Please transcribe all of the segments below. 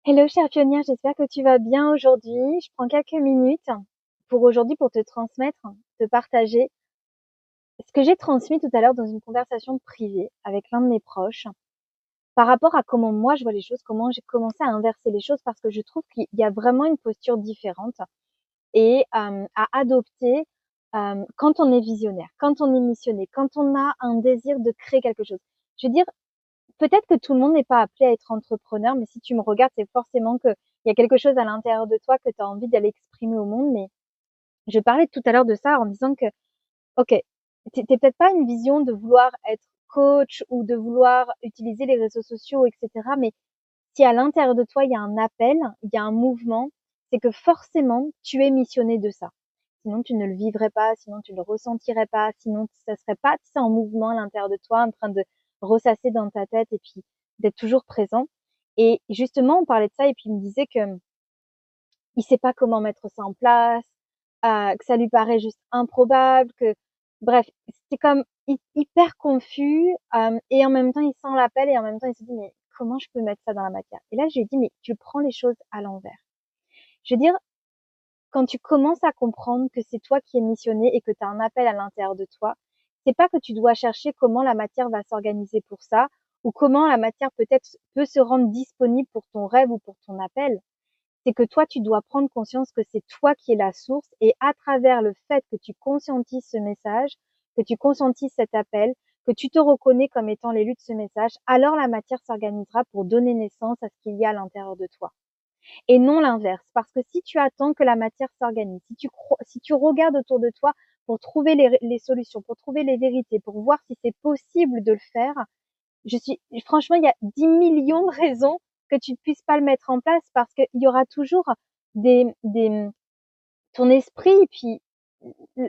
Hello chère pionnière, j'espère que tu vas bien aujourd'hui. Je prends quelques minutes pour aujourd'hui pour te transmettre, te partager ce que j'ai transmis tout à l'heure dans une conversation privée avec l'un de mes proches par rapport à comment moi je vois les choses, comment j'ai commencé à inverser les choses parce que je trouve qu'il y a vraiment une posture différente et à adopter quand on est visionnaire, quand on est missionné, quand on a un désir de créer quelque chose. Je veux dire, peut-être que tout le monde n'est pas appelé à être entrepreneur, mais si tu me regardes, c'est forcément que il y a quelque chose à l'intérieur de toi que tu as envie d'aller exprimer au monde. Mais je parlais tout à l'heure de ça en disant que, ok, t'es peut-être pas une vision de vouloir être coach ou de vouloir utiliser les réseaux sociaux, etc. Mais si à l'intérieur de toi, il y a un appel, il y a un mouvement, c'est que forcément, tu es missionné de ça. Sinon, tu ne le vivrais pas, sinon tu ne le ressentirais pas, sinon ça serait pas, tu sais, en mouvement à l'intérieur de toi, en train de ressasser dans ta tête et puis d'être toujours présent. Et justement, on parlait de ça et puis il me disait que il sait pas comment mettre ça en place, que ça lui paraît juste improbable, que bref, c'était comme hyper confus et en même temps il sent l'appel et en même temps il se dit mais comment je peux mettre ça dans la matière? Et là je lui ai dit mais tu prends les choses à l'envers. Je veux dire quand tu commences à comprendre que c'est toi qui es missionné et que tu as un appel à l'intérieur de toi, c'est pas que tu dois chercher comment la matière va s'organiser pour ça ou comment la matière peut-être peut se rendre disponible pour ton rêve ou pour ton appel. C'est que toi, tu dois prendre conscience que c'est toi qui es la source et à travers le fait que tu conscientises ce message, que tu conscientises cet appel, que tu te reconnais comme étant l'élu de ce message, alors la matière s'organisera pour donner naissance à ce qu'il y a à l'intérieur de toi et non l'inverse. Parce que si tu attends que la matière s'organise, si tu regardes autour de toi pour trouver les solutions, pour trouver les vérités, pour voir si c'est possible de le faire, franchement, il y a 10 millions de raisons que tu ne puisses pas le mettre en place parce qu'il y aura toujours des, ton esprit, et puis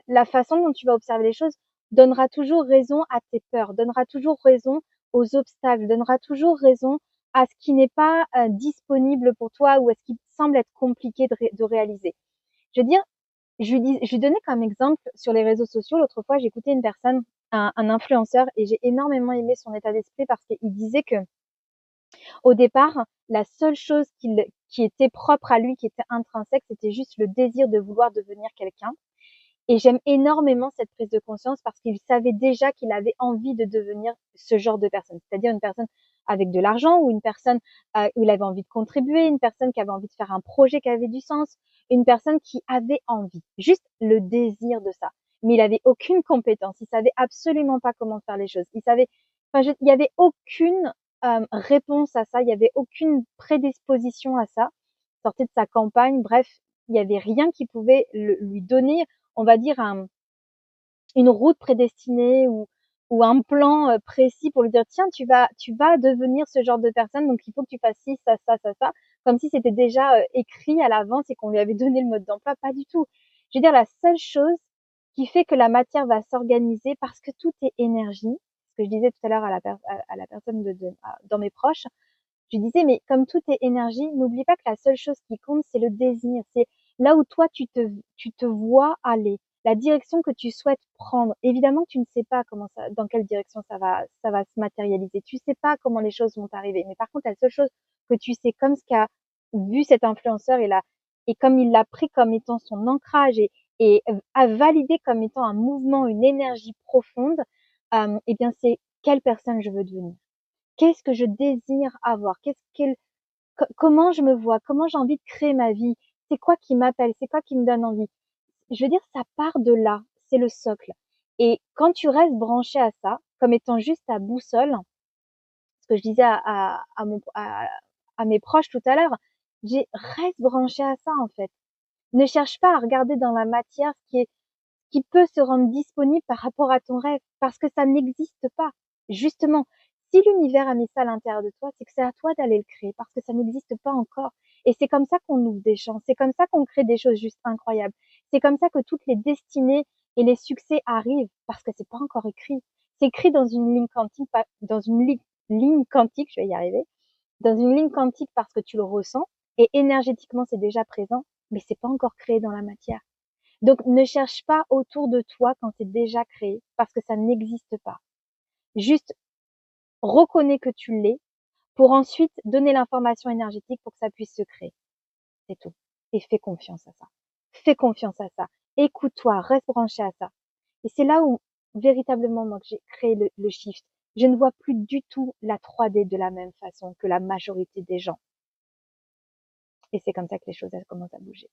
la façon dont tu vas observer les choses donnera toujours raison à tes peurs, donnera toujours raison aux obstacles, donnera toujours raison à ce qui n'est pas disponible pour toi ou à ce qui semble être compliqué de réaliser. Je veux dire, je lui donnais comme exemple sur les réseaux sociaux. L'autre fois, j'écoutais une personne, un influenceur, et j'ai énormément aimé son état d'esprit parce qu'il disait que au départ, la seule chose qui était propre à lui, qui était intrinsèque, c'était juste le désir de vouloir devenir quelqu'un. Et j'aime énormément cette prise de conscience parce qu'il savait déjà qu'il avait envie de devenir ce genre de personne, c'est-à-dire une personne avec de l'argent ou une personne où il avait envie de contribuer, une personne qui avait envie de faire un projet qui avait du sens, une personne qui avait envie, juste le désir de ça. Mais il avait aucune compétence, il savait absolument pas comment faire les choses. Il y avait aucune réponse à ça, il y avait aucune prédisposition à ça. Il sortait de sa campagne, bref, il y avait rien qui pouvait lui donner, on va dire, une route prédestinée ou un plan précis pour lui dire tiens tu vas devenir ce genre de personne donc il faut que tu fasses ci ça ça ça ça comme si c'était déjà écrit à l'avance et qu'on lui avait donné le mode d'emploi. Pas du tout. Je veux dire la seule chose qui fait que la matière va s'organiser parce que tout est énergie, ce que je disais tout à l'heure à la personne dans mes proches, je disais mais comme tout est énergie, n'oublie pas que la seule chose qui compte c'est le désir, c'est là où toi tu te vois aller, la direction que tu souhaites prendre. Évidemment, tu ne sais pas comment ça, dans quelle direction ça va se matérialiser. Tu sais pas comment les choses vont arriver. Mais par contre, la seule chose que tu sais, comme ce qu'a vu cet influenceur et comme il l'a pris comme étant son ancrage et a validé comme étant un mouvement, une énergie profonde, eh bien, c'est quelle personne je veux devenir. Qu'est-ce que je désire avoir? Comment je me vois? Comment j'ai envie de créer ma vie? C'est quoi qui m'appelle? C'est quoi qui me donne envie? Je veux dire, ça part de là, c'est le socle. Et quand tu restes branché à ça, comme étant juste ta boussole, ce que je disais à mes proches tout à l'heure, reste branché à ça en fait. Ne cherche pas à regarder dans la matière qui peut se rendre disponible par rapport à ton rêve, parce que ça n'existe pas. Justement, si l'univers a mis ça à l'intérieur de toi, c'est que c'est à toi d'aller le créer, parce que ça n'existe pas encore. Et c'est comme ça qu'on ouvre des champs, c'est comme ça qu'on crée des choses juste incroyables. C'est comme ça que toutes les destinées et les succès arrivent, parce que c'est pas encore écrit. C'est écrit dans une ligne quantique, dans une ligne quantique, je vais y arriver, dans une ligne quantique parce que tu le ressens, et énergétiquement c'est déjà présent, mais c'est pas encore créé dans la matière. Donc, ne cherche pas autour de toi quand c'est déjà créé, parce que ça n'existe pas. Juste reconnais que tu l'es, pour ensuite donner l'information énergétique pour que ça puisse se créer. C'est tout. Et fais confiance à ça. Fais confiance à ça. Écoute-toi, reste branché à ça. Et c'est là où, véritablement, moi, que j'ai créé le shift. Je ne vois plus du tout la 3D de la même façon que la majorité des gens. Et c'est comme ça que les choses elles commencent à bouger.